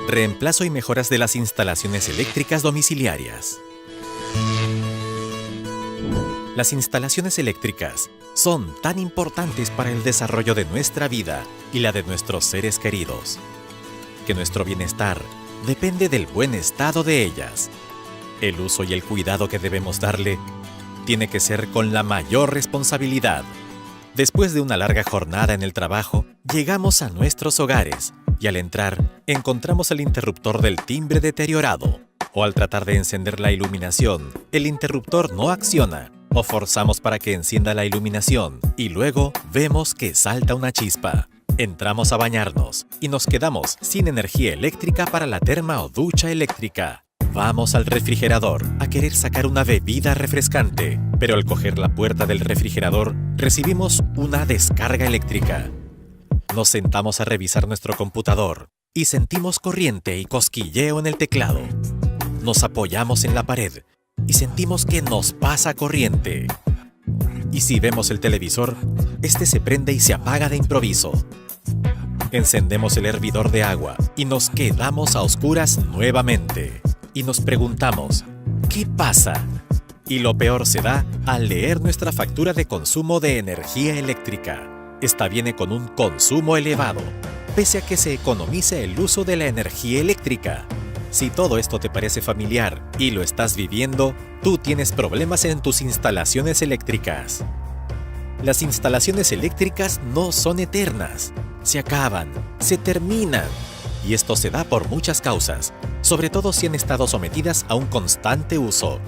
Reemplazo y mejoras de las instalaciones eléctricas domiciliarias. Las instalaciones eléctricas son tan importantes para el desarrollo de nuestra vida y la de nuestros seres queridos, que nuestro bienestar depende del buen estado de ellas. El uso y el cuidado que debemos darle tiene que ser con la mayor responsabilidad. Después de una larga jornada en el trabajo, llegamos a nuestros hogares y al entrar encontramos el interruptor del timbre deteriorado. O al tratar de encender la iluminación, el interruptor no acciona. O forzamos para que encienda la iluminación y luego vemos que salta una chispa. Entramos a bañarnos y nos quedamos sin energía eléctrica para la terma o ducha eléctrica. Vamos al refrigerador a querer sacar una bebida refrescante, pero al coger la puerta del refrigerador recibimos una descarga eléctrica. Nos sentamos a revisar nuestro computador y sentimos corriente y cosquilleo en el teclado. Nos apoyamos en la pared y sentimos que nos pasa corriente. Y si vemos el televisor, este se prende y se apaga de improviso. Encendemos el hervidor de agua y nos quedamos a oscuras nuevamente. Y nos preguntamos, ¿qué pasa? Y lo peor se da al leer nuestra factura de consumo de energía eléctrica. Esta viene con un consumo elevado, pese a que se economice el uso de la energía eléctrica. Si todo esto te parece familiar y lo estás viviendo, tú tienes problemas en tus instalaciones eléctricas. Las instalaciones eléctricas no son eternas, se acaban, se terminan. Y esto se da por muchas causas, sobre todo si han estado sometidas a un constante uso.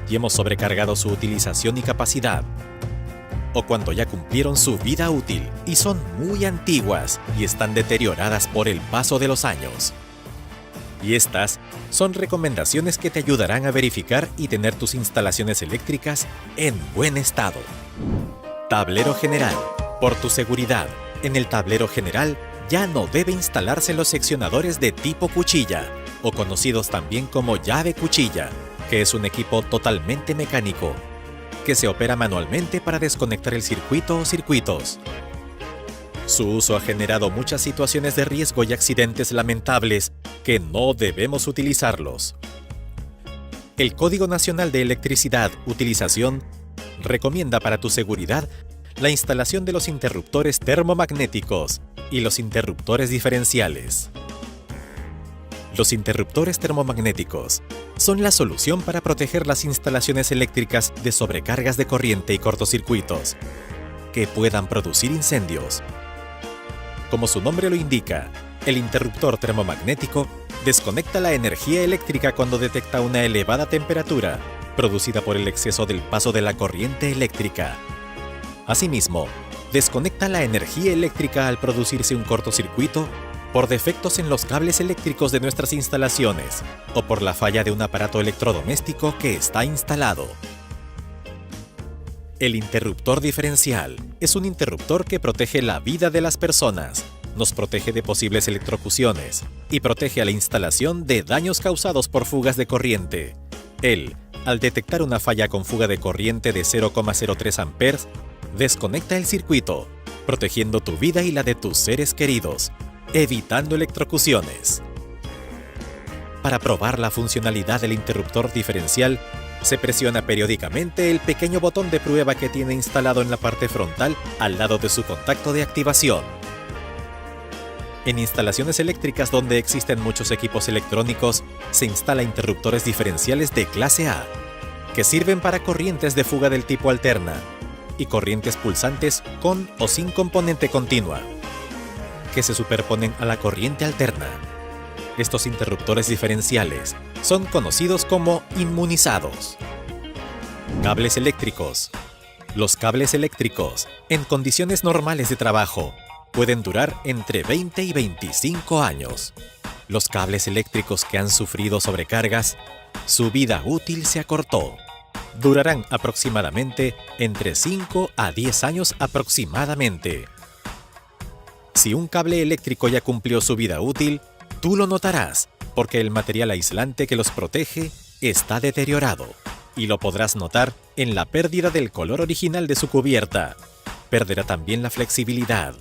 Y hemos sobrecargado su utilización y capacidad. O cuando ya cumplieron su vida útil y son muy antiguas y están deterioradas por el paso de los años. Y estas son recomendaciones que te ayudarán a verificar y tener tus instalaciones eléctricas en buen estado. Tablero general. Por tu seguridad, en el tablero general ya no debe instalarse los seccionadores de tipo cuchilla, o conocidos también como llave cuchilla, que es un equipo totalmente mecánico, que se opera manualmente para desconectar el circuito o circuitos. Su uso ha generado muchas situaciones de riesgo y accidentes lamentables que no debemos utilizarlos. El Código Nacional de Electricidad Utilización recomienda para tu seguridad la instalación de los interruptores termomagnéticos y los interruptores diferenciales. Los interruptores termomagnéticos son la solución para proteger las instalaciones eléctricas de sobrecargas de corriente y cortocircuitos que puedan producir incendios. Como su nombre lo indica, el interruptor termomagnético desconecta la energía eléctrica cuando detecta una elevada temperatura producida por el exceso del paso de la corriente eléctrica. Asimismo, desconecta la energía eléctrica al producirse un cortocircuito por defectos en los cables eléctricos de nuestras instalaciones o por la falla de un aparato electrodoméstico que está instalado. El interruptor diferencial es un interruptor que protege la vida de las personas, nos protege de posibles electrocuciones y protege a la instalación de daños causados por fugas de corriente. Él, al detectar una falla con fuga de corriente de 0,03 amperes, desconecta el circuito, protegiendo tu vida y la de tus seres queridos, evitando electrocuciones. Para probar la funcionalidad del interruptor diferencial, se presiona periódicamente el pequeño botón de prueba que tiene instalado en la parte frontal al lado de su contacto de activación. En instalaciones eléctricas donde existen muchos equipos electrónicos, se instala interruptores diferenciales de clase A, que sirven para corrientes de fuga del tipo alterna y corrientes pulsantes con o sin componente continua, que se superponen a la corriente alterna. Estos interruptores diferenciales son conocidos como inmunizados. Cables eléctricos. Los cables eléctricos, en condiciones normales de trabajo, pueden durar entre 20 y 25 años. Los cables eléctricos que han sufrido sobrecargas, su vida útil se acortó. Durarán aproximadamente entre 5 a 10 años aproximadamente. Si un cable eléctrico ya cumplió su vida útil, tú lo notarás, porque el material aislante que los protege está deteriorado, y lo podrás notar en la pérdida del color original de su cubierta. Perderá también la flexibilidad.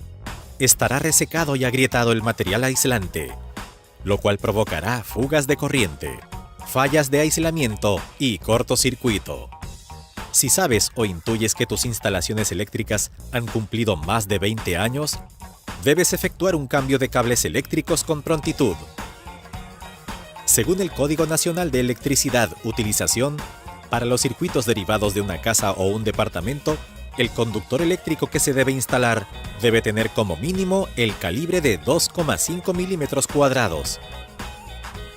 Estará resecado y agrietado el material aislante, lo cual provocará fugas de corriente, fallas de aislamiento y cortocircuito. Si sabes o intuyes que tus instalaciones eléctricas han cumplido más de 20 años, debes efectuar un cambio de cables eléctricos con prontitud. Según el Código Nacional de Electricidad Utilización, para los circuitos derivados de una casa o un departamento, el conductor eléctrico que se debe instalar debe tener como mínimo el calibre de 2,5 milímetros cuadrados.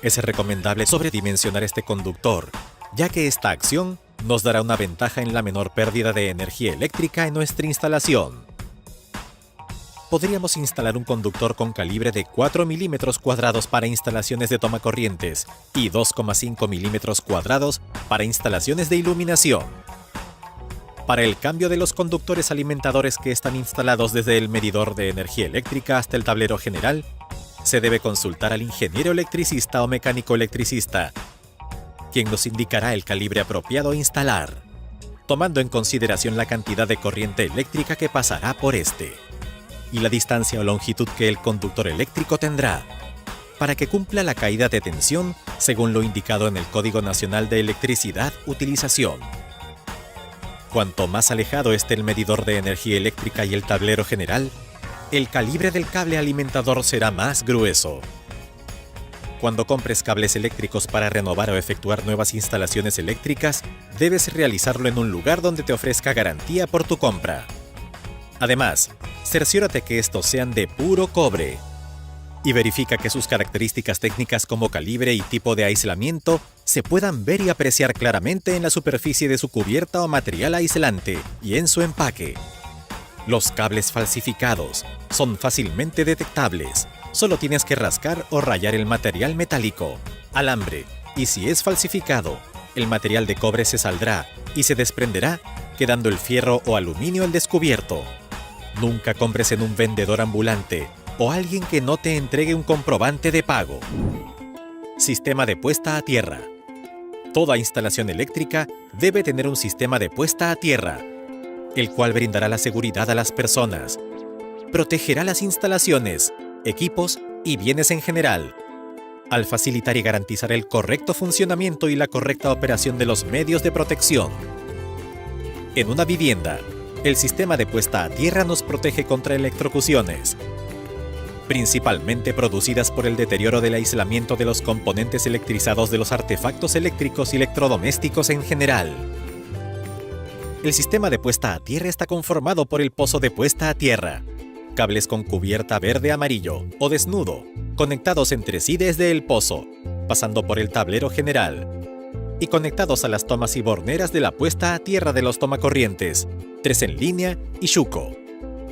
Es recomendable sobredimensionar este conductor, ya que esta acción nos dará una ventaja en la menor pérdida de energía eléctrica en nuestra instalación. Podríamos instalar un conductor con calibre de 4 milímetros cuadrados para instalaciones de tomacorrientes y 2,5 milímetros cuadrados para instalaciones de iluminación. Para el cambio de los conductores alimentadores que están instalados desde el medidor de energía eléctrica hasta el tablero general, se debe consultar al ingeniero electricista o mecánico electricista, quien nos indicará el calibre apropiado a instalar, tomando en consideración la cantidad de corriente eléctrica que pasará por este, y la distancia o longitud que el conductor eléctrico tendrá, para que cumpla la caída de tensión según lo indicado en el Código Nacional de Electricidad Utilización. Cuanto más alejado esté el medidor de energía eléctrica y el tablero general, el calibre del cable alimentador será más grueso. Cuando compres cables eléctricos para renovar o efectuar nuevas instalaciones eléctricas, debes realizarlo en un lugar donde te ofrezca garantía por tu compra. Además, cerciórate que estos sean de puro cobre y verifica que sus características técnicas como calibre y tipo de aislamiento se puedan ver y apreciar claramente en la superficie de su cubierta o material aislante y en su empaque. Los cables falsificados son fácilmente detectables. Solo tienes que rascar o rayar el material metálico, alambre, y si es falsificado, el material de cobre se saldrá y se desprenderá, quedando el fierro o aluminio al descubierto. Nunca compres en un vendedor ambulante o alguien que no te entregue un comprobante de pago. Sistema de puesta a tierra. Toda instalación eléctrica debe tener un sistema de puesta a tierra, el cual brindará la seguridad a las personas, protegerá las instalaciones, equipos y bienes en general, al facilitar y garantizar el correcto funcionamiento y la correcta operación de los medios de protección. En una vivienda, el sistema de puesta a tierra nos protege contra electrocuciones, principalmente producidas por el deterioro del aislamiento de los componentes electrizados de los artefactos eléctricos y electrodomésticos en general. El sistema de puesta a tierra está conformado por el pozo de puesta a tierra, cables con cubierta verde-amarillo o desnudo, conectados entre sí desde el pozo, pasando por el tablero general, y conectados a las tomas y borneras de la puesta a tierra de los tomacorrientes, 3 en línea y Shuko,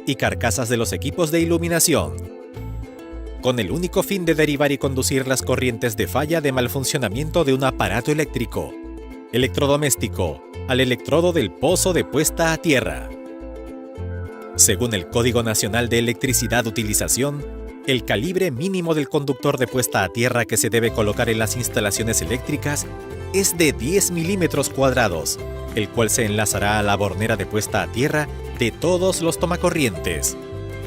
y carcasas de los equipos de iluminación, con el único fin de derivar y conducir las corrientes de falla de mal funcionamiento de un aparato eléctrico, electrodoméstico, al electrodo del pozo de puesta a tierra. Según el Código Nacional de Electricidad Utilización, el calibre mínimo del conductor de puesta a tierra que se debe colocar en las instalaciones eléctricas es de 10 milímetros cuadrados, el cual se enlazará a la bornera de puesta a tierra de todos los tomacorrientes,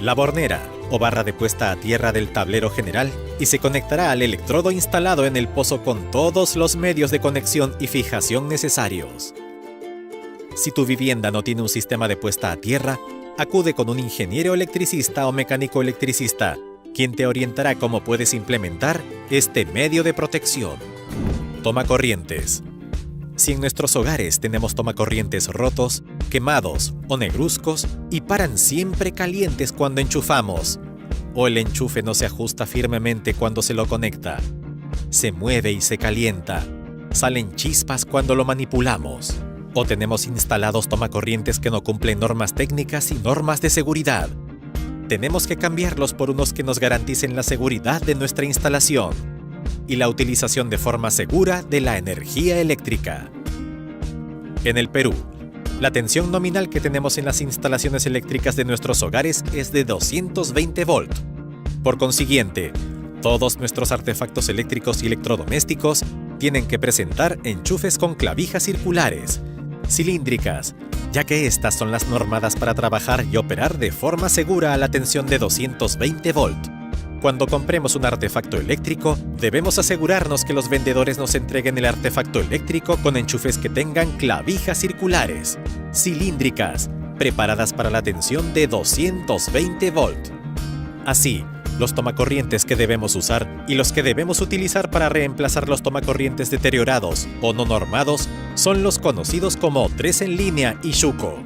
la bornera o barra de puesta a tierra del tablero general, y se conectará al electrodo instalado en el pozo con todos los medios de conexión y fijación necesarios. Si tu vivienda no tiene un sistema de puesta a tierra, acude con un ingeniero electricista o mecánico electricista, quien te orientará cómo puedes implementar este medio de protección. Tomacorrientes. Si en nuestros hogares tenemos tomacorrientes rotos, quemados o negruzcos y paran siempre calientes cuando enchufamos, o el enchufe no se ajusta firmemente cuando se lo conecta, se mueve y se calienta, salen chispas cuando lo manipulamos, o tenemos instalados tomacorrientes que no cumplen normas técnicas y normas de seguridad, tenemos que cambiarlos por unos que nos garanticen la seguridad de nuestra instalación y la utilización de forma segura de la energía eléctrica. En el Perú, la tensión nominal que tenemos en las instalaciones eléctricas de nuestros hogares es de 220 volt. Por consiguiente, todos nuestros artefactos eléctricos y electrodomésticos tienen que presentar enchufes con clavijas circulares, cilíndricas, ya que estas son las normadas para trabajar y operar de forma segura a la tensión de 220 volt. Cuando compremos un artefacto eléctrico, debemos asegurarnos que los vendedores nos entreguen el artefacto eléctrico con enchufes que tengan clavijas circulares, cilíndricas, preparadas para la tensión de 220 volt. Así, los tomacorrientes que debemos usar y los que debemos utilizar para reemplazar los tomacorrientes deteriorados o no normados son los conocidos como 3 en línea y Shuko.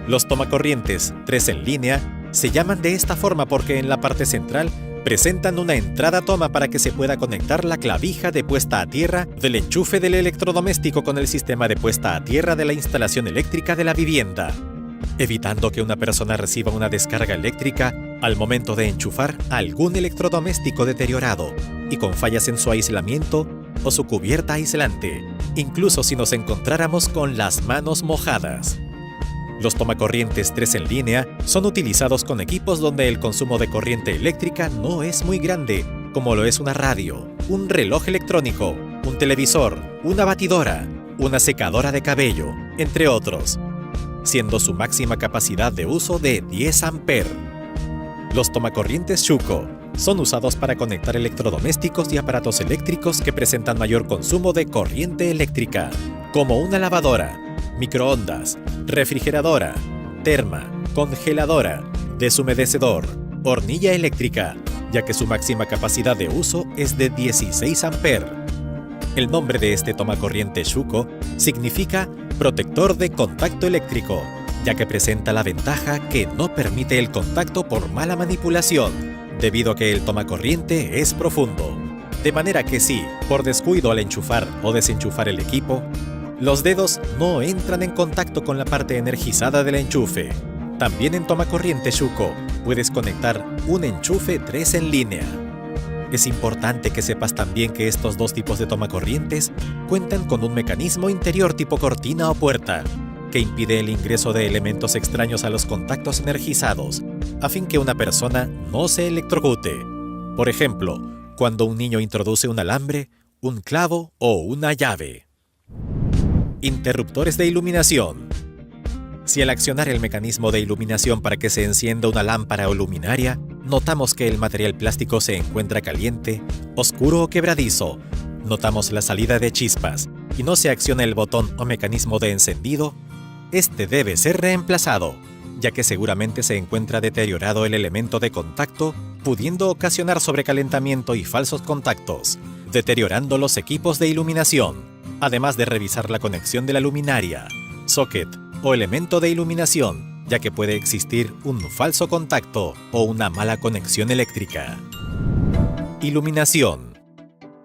Los tomacorrientes 3 en línea se llaman de esta forma porque en la parte central presentan una entrada toma para que se pueda conectar la clavija de puesta a tierra del enchufe del electrodoméstico con el sistema de puesta a tierra de la instalación eléctrica de la vivienda, evitando que una persona reciba una descarga eléctrica al momento de enchufar algún electrodoméstico deteriorado y con fallas en su aislamiento o su cubierta aislante, incluso si nos encontráramos con las manos mojadas. Los tomacorrientes 3 en línea son utilizados con equipos donde el consumo de corriente eléctrica no es muy grande, como lo es una radio, un reloj electrónico, un televisor, una batidora, una secadora de cabello, entre otros, siendo su máxima capacidad de uso de 10 amperes. Los tomacorrientes Shuko son usados para conectar electrodomésticos y aparatos eléctricos que presentan mayor consumo de corriente eléctrica, como una lavadora, microondas, refrigeradora, terma, congeladora, deshumedecedor, hornilla eléctrica, ya que su máxima capacidad de uso es de 16 amperes. El nombre de este tomacorriente Shuko significa protector de contacto eléctrico, ya que presenta la ventaja que no permite el contacto por mala manipulación, debido a que el tomacorriente es profundo. De manera que si, por descuido al enchufar o desenchufar el equipo, los dedos no entran en contacto con la parte energizada del enchufe. También en tomacorriente Shuko puedes conectar un enchufe 3 en línea. Es importante que sepas también que estos dos tipos de tomacorrientes cuentan con un mecanismo interior tipo cortina o puerta, que impide el ingreso de elementos extraños a los contactos energizados, a fin que una persona no se electrocute. Por ejemplo, cuando un niño introduce un alambre, un clavo o una llave. Interruptores de iluminación. Si al accionar el mecanismo de iluminación para que se encienda una lámpara o luminaria, notamos que el material plástico se encuentra caliente, oscuro o quebradizo, notamos la salida de chispas y no se acciona el botón o mecanismo de encendido, este debe ser reemplazado, ya que seguramente se encuentra deteriorado el elemento de contacto, pudiendo ocasionar sobrecalentamiento y falsos contactos, deteriorando los equipos de iluminación. Además de revisar la conexión de la luminaria, socket o elemento de iluminación, ya que puede existir un falso contacto o una mala conexión eléctrica. Iluminación.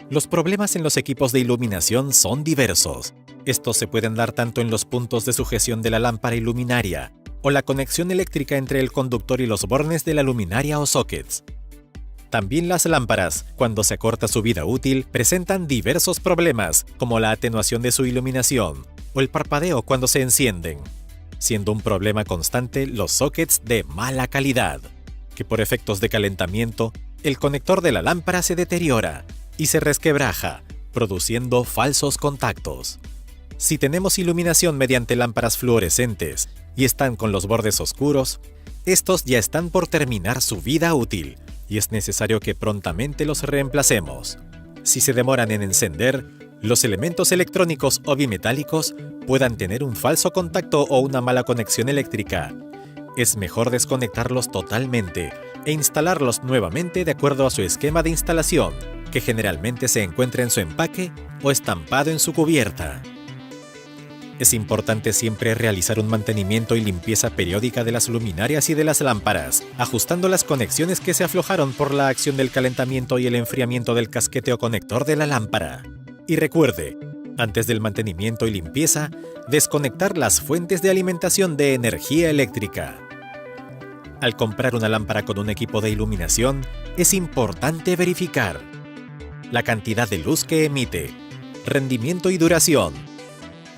Los problemas en los equipos de iluminación son diversos. Estos se pueden dar tanto en los puntos de sujeción de la lámpara iluminaria o la conexión eléctrica entre el conductor y los bornes de la luminaria o sockets. También las lámparas, cuando se acorta su vida útil, presentan diversos problemas, como la atenuación de su iluminación o el parpadeo cuando se encienden, siendo un problema constante los sockets de mala calidad, que por efectos de calentamiento, el conector de la lámpara se deteriora y se resquebraja, produciendo falsos contactos. Si tenemos iluminación mediante lámparas fluorescentes y están con los bordes oscuros, estos ya están por terminar su vida útil, y es necesario que prontamente los reemplacemos. Si se demoran en encender, los elementos electrónicos o bimetálicos puedan tener un falso contacto o una mala conexión eléctrica. Es mejor desconectarlos totalmente e instalarlos nuevamente de acuerdo a su esquema de instalación, que generalmente se encuentra en su empaque o estampado en su cubierta. Es importante siempre realizar un mantenimiento y limpieza periódica de las luminarias y de las lámparas, ajustando las conexiones que se aflojaron por la acción del calentamiento y el enfriamiento del casquete o conector de la lámpara. Y recuerde, antes del mantenimiento y limpieza, desconectar las fuentes de alimentación de energía eléctrica. Al comprar una lámpara con un equipo de iluminación, es importante verificar la cantidad de luz que emite, rendimiento y duración,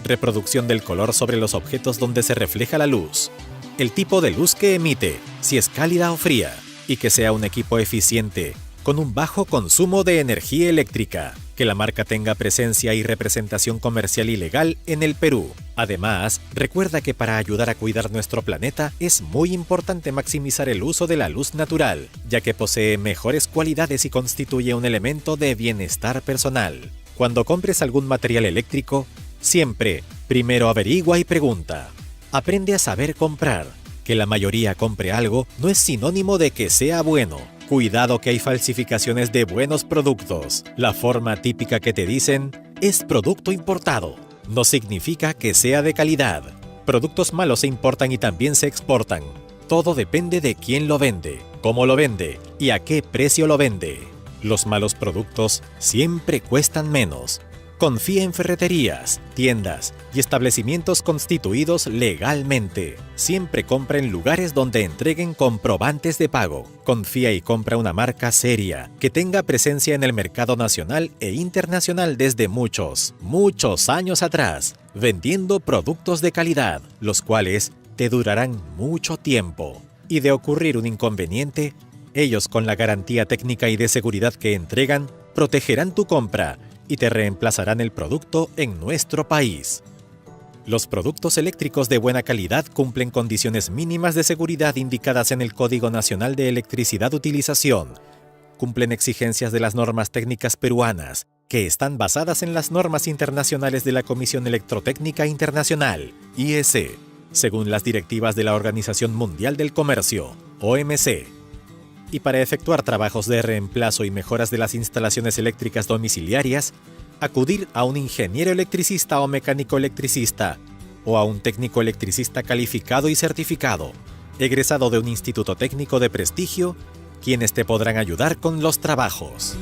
reproducción del color sobre los objetos donde se refleja la luz, el tipo de luz que emite, si es cálida o fría, y que sea un equipo eficiente, con un bajo consumo de energía eléctrica, que la marca tenga presencia y representación comercial y legal en el Perú. Además, recuerda que para ayudar a cuidar nuestro planeta es muy importante maximizar el uso de la luz natural, ya que posee mejores cualidades y constituye un elemento de bienestar personal. Cuando compres algún material eléctrico, siempre, primero averigua y pregunta. Aprende a saber comprar. Que la mayoría compre algo no es sinónimo de que sea bueno. Cuidado que hay falsificaciones de buenos productos. La forma típica que te dicen es producto importado. No significa que sea de calidad. Productos malos se importan y también se exportan. Todo depende de quién lo vende, cómo lo vende y a qué precio lo vende. Los malos productos siempre cuestan menos. Confía en ferreterías, tiendas y establecimientos constituidos legalmente. Siempre compra en lugares donde entreguen comprobantes de pago. Confía y compra una marca seria, que tenga presencia en el mercado nacional e internacional desde muchos años atrás, vendiendo productos de calidad, los cuales te durarán mucho tiempo. Y de ocurrir un inconveniente, ellos, con la garantía técnica y de seguridad que entregan, protegerán tu compra y te reemplazarán el producto en nuestro país. Los productos eléctricos de buena calidad cumplen condiciones mínimas de seguridad indicadas en el Código Nacional de Electricidad de Utilización. Cumplen exigencias de las normas técnicas peruanas, que están basadas en las normas internacionales de la Comisión Electrotécnica Internacional, IEC, según las directivas de la Organización Mundial del Comercio, OMC. Y para efectuar trabajos de reemplazo y mejoras de las instalaciones eléctricas domiciliarias, acudir a un ingeniero electricista o mecánico electricista o a un técnico electricista calificado y certificado, egresado de un instituto técnico de prestigio, quienes te podrán ayudar con los trabajos.